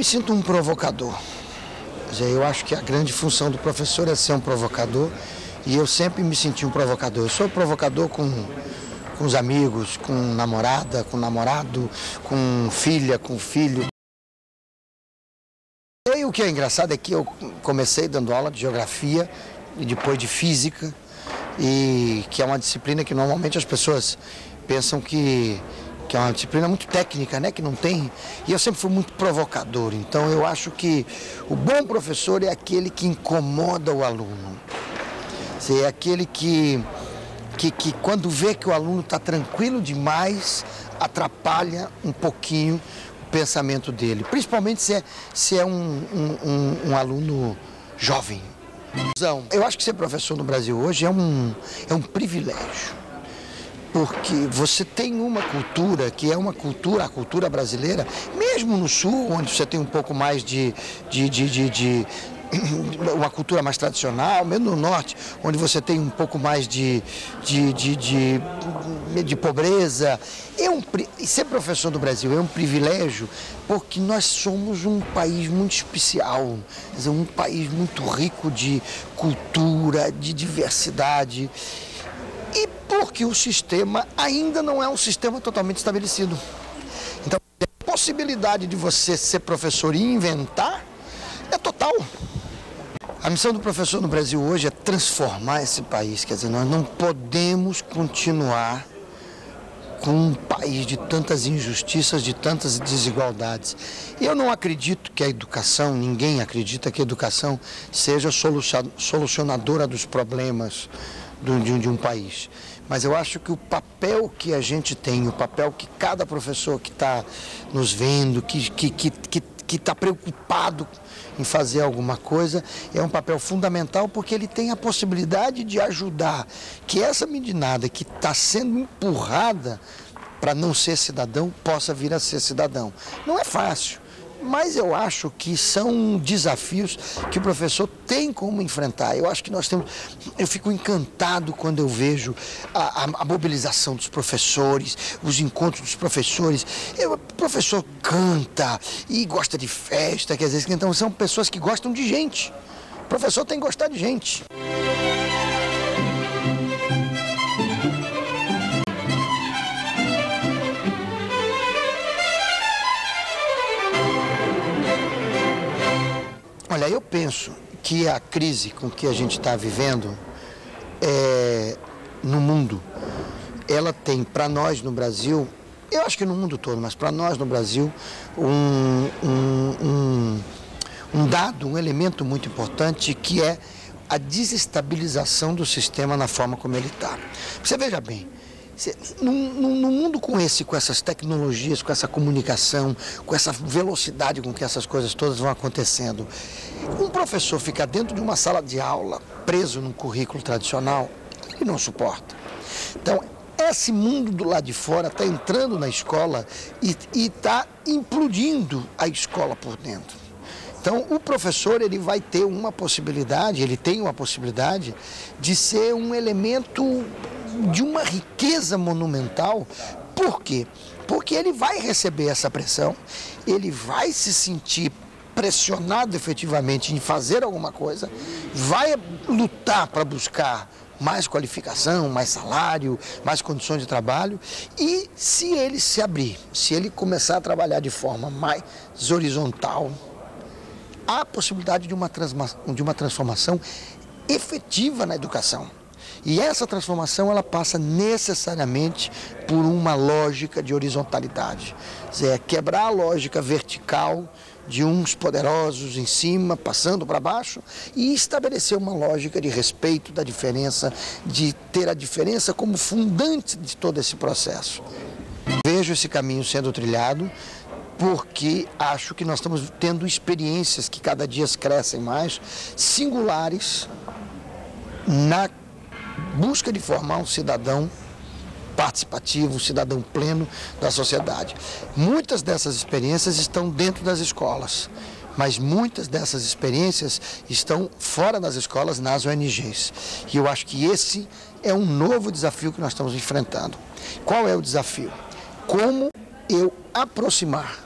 me sinto um provocador. Quer dizer, eu acho que a grande função do professor é ser um provocador, e eu sempre me senti um provocador. Eu sou provocador com os amigos, com namorada, com namorado, com filha, com filho. E o que é engraçado é que eu comecei dando aula de geografia e depois de física, e que é uma disciplina que normalmente as pessoas pensam que é uma disciplina muito técnica, né? Que não tem. E eu sempre fui muito provocador. Então eu acho que o bom professor é aquele que incomoda o aluno. É aquele que quando vê que o aluno está tranquilo demais, atrapalha um pouquinho o pensamento dele. Principalmente se é um aluno jovem. Eu acho que ser professor no Brasil hoje é um privilégio. Porque você tem uma cultura que é a cultura brasileira, mesmo no sul, onde você tem um pouco mais de uma cultura mais tradicional, mesmo no norte, onde você tem um pouco mais de pobreza. Ser professor do Brasil é um privilégio, porque nós somos um país muito especial, um país muito rico de cultura, de diversidade. E porque o sistema ainda não é um sistema totalmente estabelecido. Então, a possibilidade de você ser professor e inventar é total. A missão do professor no Brasil hoje é transformar esse país. Quer dizer, nós não podemos continuar com um país de tantas injustiças, de tantas desigualdades. Eu não acredito que a educação, ninguém acredita que a educação seja solucionadora dos problemas de um país. Mas eu acho que o papel que a gente tem, o papel que cada professor que está nos vendo, que está preocupado em fazer alguma coisa, é um papel fundamental, porque ele tem a possibilidade de ajudar que essa meninada que está sendo empurrada para não ser cidadão, possa vir a ser cidadão. Não é fácil, mas eu acho que são desafios que o professor tem como enfrentar. Eu acho que eu fico encantado quando eu vejo a mobilização dos professores, os encontros dos professores. O professor canta e gosta de festa, quer dizer, então são pessoas que gostam de gente. O professor tem que gostar de gente. Olha, eu penso que a crise com que a gente está vivendo no mundo, ela tem para nós no Brasil, eu acho que no mundo todo, mas para nós no Brasil, um elemento muito importante, que é a desestabilização do sistema na forma como ele está. Você veja bem, num mundo com essas tecnologias, com essa comunicação, com essa velocidade com que essas coisas todas vão acontecendo, um professor ficar dentro de uma sala de aula, preso num currículo tradicional, ele não suporta. Então, esse mundo do lado de fora está entrando na escola e está implodindo a escola por dentro. Então, o professor ele vai ter uma possibilidade, ele tem uma possibilidade de ser um elemento de uma riqueza monumental. Por quê? Porque ele vai receber essa pressão, ele vai se sentir pressionado efetivamente em fazer alguma coisa, vai lutar para buscar mais qualificação, mais salário, mais condições de trabalho, e se ele se abrir, se ele começar a trabalhar de forma mais horizontal, há a possibilidade de uma transformação efetiva na educação. E essa transformação, ela passa necessariamente por uma lógica de horizontalidade. É quebrar a lógica vertical de uns poderosos em cima, passando para baixo, e estabelecer uma lógica de respeito da diferença, de ter a diferença como fundante de todo esse processo. Vejo esse caminho sendo trilhado, porque acho que nós estamos tendo experiências que cada dia crescem mais, singulares, na busca de formar um cidadão participativo, um cidadão pleno da sociedade. Muitas dessas experiências estão dentro das escolas, mas muitas dessas experiências estão fora das escolas, nas ONGs. E eu acho que esse é um novo desafio que nós estamos enfrentando. Qual é o desafio? Como eu aproximar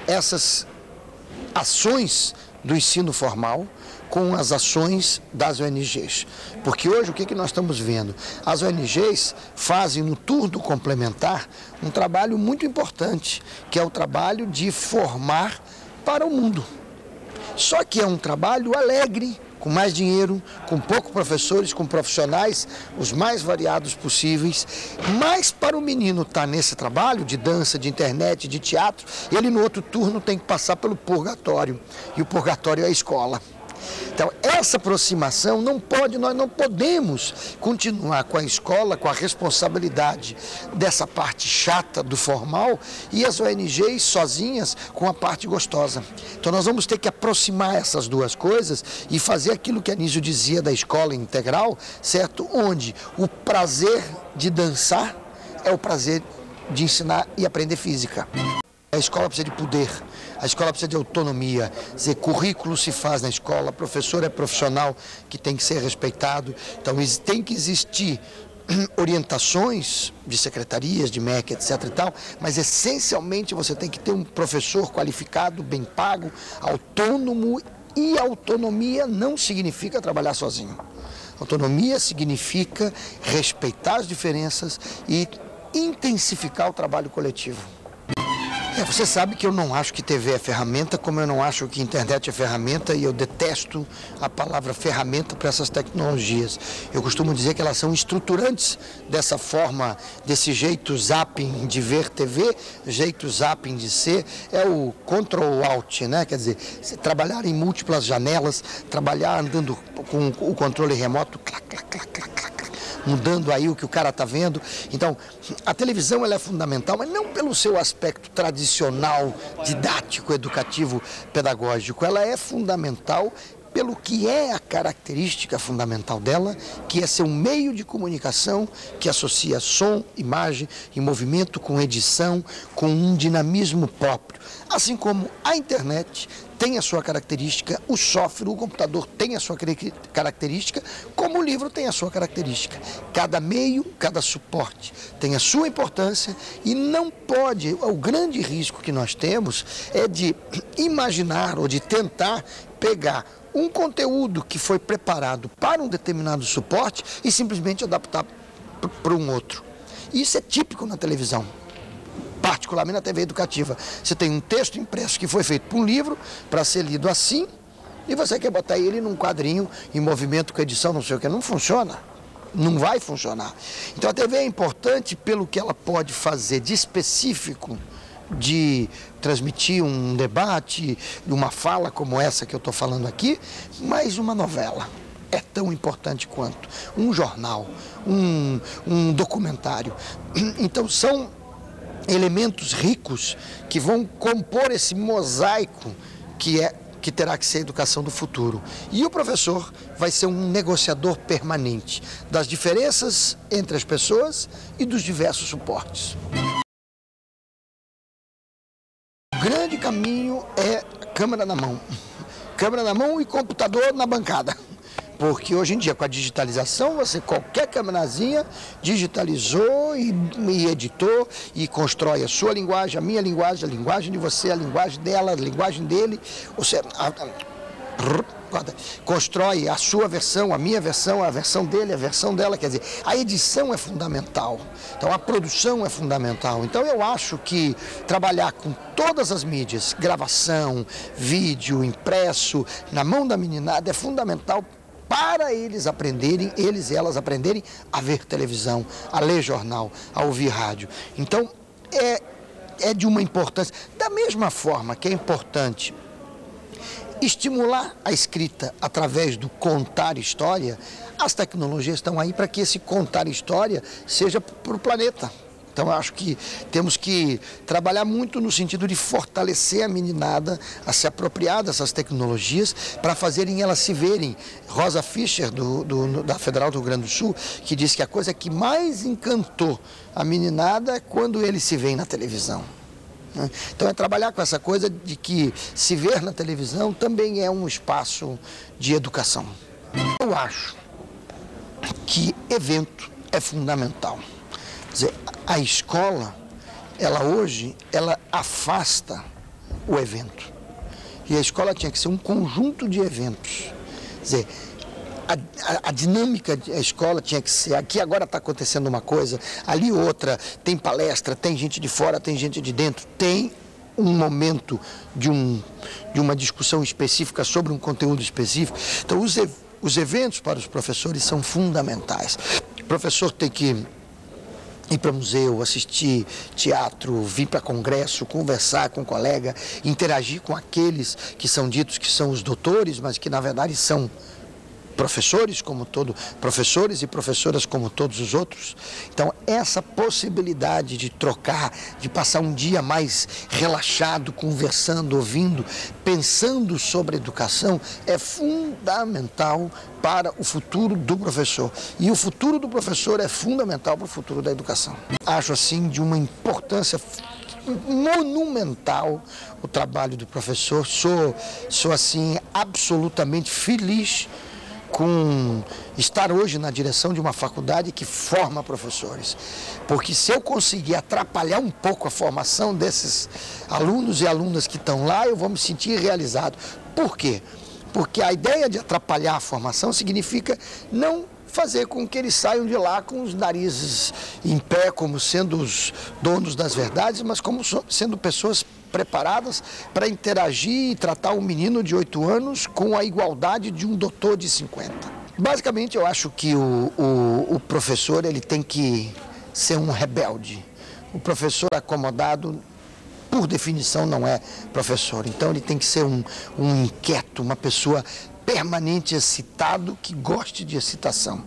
essas ações do ensino formal com as ações das ONGs. Porque hoje o que nós estamos vendo? As ONGs fazem no turno complementar um trabalho muito importante, que é o trabalho de formar para o mundo. Só que é um trabalho alegre, com mais dinheiro, com poucos professores, com profissionais, os mais variados possíveis, mas para o menino estar nesse trabalho de dança, de internet, de teatro, ele no outro turno tem que passar pelo purgatório, e o purgatório é a escola. Então, essa aproximação não pode, nós não podemos continuar com a escola, com a responsabilidade dessa parte chata do formal e as ONGs sozinhas com a parte gostosa. Então, nós vamos ter que aproximar essas duas coisas e fazer aquilo que a Anísio dizia da escola integral, certo? Onde o prazer de dançar é o prazer de ensinar e aprender física. A escola precisa de poder, a escola precisa de autonomia, quer dizer, currículo se faz na escola, professor é profissional que tem que ser respeitado, então tem que existir orientações de secretarias, de MEC, etc e tal, mas essencialmente você tem que ter um professor qualificado, bem pago, autônomo, e autonomia não significa trabalhar sozinho. Autonomia significa respeitar as diferenças e intensificar o trabalho coletivo. Você sabe que eu não acho que TV é ferramenta, como eu não acho que internet é ferramenta, e eu detesto a palavra ferramenta para essas tecnologias. Eu costumo dizer que elas são estruturantes dessa forma, desse jeito zapping de ver TV, jeito zapping de ser, é o Ctrl-Alt, né? Quer dizer, trabalhar em múltiplas janelas, trabalhar andando com o controle remoto, clac, clac, clac, clac, clac, mudando aí o que o cara está vendo. Então, a televisão ela é fundamental, mas não pelo seu aspecto tradicional, didático, educativo, pedagógico. Ela é fundamental pelo que é a característica fundamental dela, que é ser um meio de comunicação que associa som, imagem e movimento com edição, com um dinamismo próprio. Assim como a internet tem a sua característica, o software, o computador tem a sua característica, como o livro tem a sua característica. Cada meio, cada suporte tem a sua importância e não pode, o grande risco que nós temos é de imaginar ou de tentar pegar um conteúdo que foi preparado para um determinado suporte e simplesmente adaptar para um outro. Isso é típico na televisão, particularmente na TV educativa. Você tem um texto impresso que foi feito para um livro, para ser lido assim, e você quer botar ele num quadrinho, em movimento com edição, não sei o que, não funciona. Não vai funcionar. Então a TV é importante pelo que ela pode fazer de específico, de transmitir um debate, uma fala como essa que eu estou falando aqui, mas uma novela é tão importante quanto um jornal, um documentário. Então são elementos ricos que vão compor esse mosaico que terá que ser a educação do futuro. E o professor vai ser um negociador permanente das diferenças entre as pessoas e dos diversos suportes. O grande caminho é câmera na mão. Câmera na mão e computador na bancada. Porque hoje em dia, com a digitalização, você qualquer câmerazinha digitalizou e editou e constrói a sua linguagem, a minha linguagem, a linguagem de você, a linguagem dela, a linguagem dele. Ou seja, constrói a sua versão, a minha versão, a versão dele, a versão dela. Quer dizer, a edição é fundamental. Então, a produção é fundamental. Então, eu acho que trabalhar com todas as mídias, gravação, vídeo, impresso, na mão da meninada é fundamental para eles aprenderem, eles e elas aprenderem a ver televisão, a ler jornal, a ouvir rádio. Então, é de uma importância. Da mesma forma que é importante estimular a escrita através do contar história, as tecnologias estão aí para que esse contar história seja para o planeta. Então, eu acho que temos que trabalhar muito no sentido de fortalecer a meninada a se apropriar dessas tecnologias para fazerem elas se verem. Rosa Fischer, da Federal do Rio Grande do Sul, que diz que a coisa que mais encantou a meninada é quando eles se veem na televisão. Então, é trabalhar com essa coisa de que se ver na televisão também é um espaço de educação. Eu acho que evento é fundamental. Quer dizer, a escola, ela hoje, ela afasta o evento. E a escola tinha que ser um conjunto de eventos. Quer dizer, a dinâmica da escola tinha que ser, aqui agora está acontecendo uma coisa, ali outra, tem palestra, tem gente de fora, tem gente de dentro, tem um momento de uma discussão específica sobre um conteúdo específico. Então, os eventos para os professores são fundamentais. O professor tem que ir para museu, assistir teatro, vir para congresso, conversar com o colega, interagir com aqueles que são ditos que são os doutores, mas que na verdade são professores professores e professoras como todos os outros. Então, essa possibilidade de trocar, de passar um dia mais relaxado, conversando, ouvindo, pensando sobre educação, é fundamental para o futuro do professor. E o futuro do professor é fundamental para o futuro da educação. Acho, assim, de uma importância monumental o trabalho do professor. Sou assim, absolutamente feliz com estar hoje na direção de uma faculdade que forma professores. Porque se eu conseguir atrapalhar um pouco a formação desses alunos e alunas que estão lá, eu vou me sentir realizado. Por quê? Porque a ideia de atrapalhar a formação significa não fazer com que eles saiam de lá com os narizes em pé, como sendo os donos das verdades, mas como sendo pessoas preparadas para interagir e tratar um menino de 8 anos com a igualdade de um doutor de 50. Basicamente, eu acho que o professor ele tem que ser um rebelde. O professor acomodado, por definição, não é professor. Então, ele tem que ser um inquieto, uma pessoa permanente excitado, que goste de excitação.